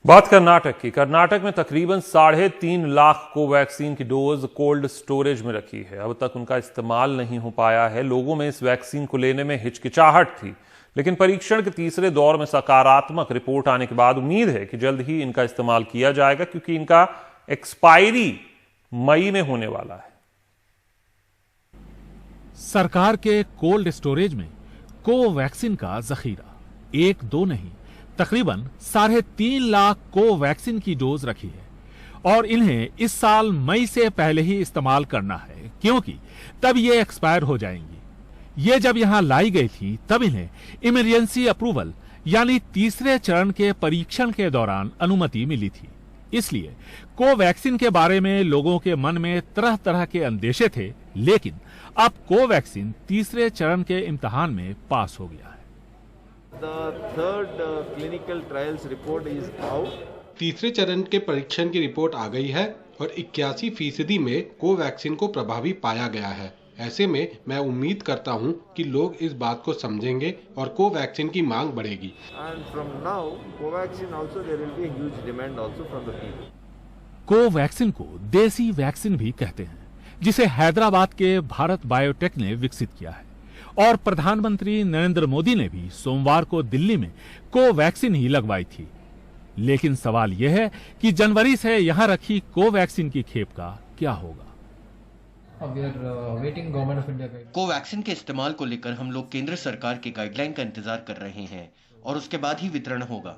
बात कर्नाटक की। कर्नाटक में तकरीबन 3.5 लाख कोवैक्सीन की डोज कोल्ड स्टोरेज में रखी है। अब तक उनका इस्तेमाल नहीं हो पाया है। लोगों में इस वैक्सीन को लेने में हिचकिचाहट थी, लेकिन परीक्षण के तीसरे दौर में सकारात्मक रिपोर्ट आने के बाद उम्मीद है कि जल्द ही इनका इस्तेमाल किया जाएगा, क्योंकि इनका एक्सपायरी मई में होने वाला है। सरकार के कोल्ड स्टोरेज में कोवैक्सीन का जखीरा 1-2 नहीं, तकरीबन 3.5 लाख कोवैक्सीन की डोज रखी है और इन्हें इस साल मई से पहले ही इस्तेमाल करना है, क्योंकि तब ये एक्सपायर हो जाएंगी। ये जब यहां लाई गई थी तब इन्हें इमरजेंसी अप्रूवल यानी तीसरे चरण के परीक्षण के दौरान अनुमति मिली थी। इसलिए कोवैक्सीन के बारे में लोगों के मन में तरह तरह के अंदेशे थे, लेकिन अब कोवैक्सीन तीसरे चरण के इम्तिहान में पास हो गया है। The third clinical trials report is out. तीसरे चरण के परीक्षण की रिपोर्ट आ गई है और 81% में कोवैक्सीन को प्रभावी पाया गया है। ऐसे में मैं उम्मीद करता हूं कि लोग इस बात को समझेंगे और कोवैक्सीन की मांग बढ़ेगी। And from now, Covaxin also there will be a huge demand also from the people. Covaxin को देसी वैक्सीन भी कहते हैं, जिसे हैदराबाद के भारत बायोटेक ने विकसित किया है और प्रधानमंत्री नरेंद्र मोदी ने भी सोमवार को दिल्ली में कोवैक्सीन ही लगवाई थी। लेकिन सवाल यह है कि जनवरी से यहां रखी कोवैक्सीन की खेप का क्या होगा। कोवैक्सीन के इस्तेमाल को लेकर हम लोग केंद्र सरकार के गाइडलाइन का इंतजार कर रहे हैं और उसके बाद ही वितरण होगा।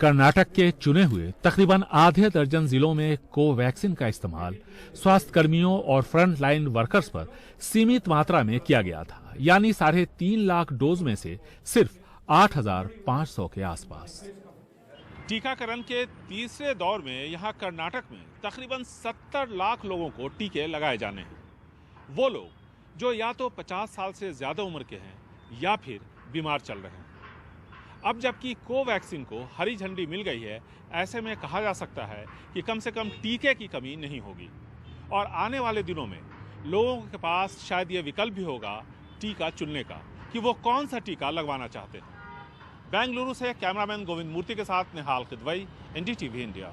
कर्नाटक के चुने हुए तकरीबन आधे दर्जन जिलों में कोवैक्सीन का इस्तेमाल स्वास्थ्य कर्मियों और फ्रंट लाइन वर्कर्स पर सीमित मात्रा में किया गया था, यानी 3.5 लाख डोज में से सिर्फ 8,500 के आसपास। टीकाकरण के तीसरे दौर में यहां कर्नाटक में तकरीबन 70 लाख लोगों को टीके लगाए जाने हैं। वो लोग जो या तो 50 साल से ज्यादा उम्र के हैं या फिर बीमार चल रहे हैं। अब जबकि कोवैक्सीन को हरी झंडी मिल गई है, ऐसे में कहा जा सकता है कि कम से कम टीके की कमी नहीं होगी और आने वाले दिनों में लोगों के पास शायद ये विकल्प भी होगा टीका चुनने का कि वो कौन सा टीका लगवाना चाहते हैं। बेंगलुरु से कैमरामैन गोविंद मूर्ति के साथ निहाल किदवई, एनडीटीवी इंडिया।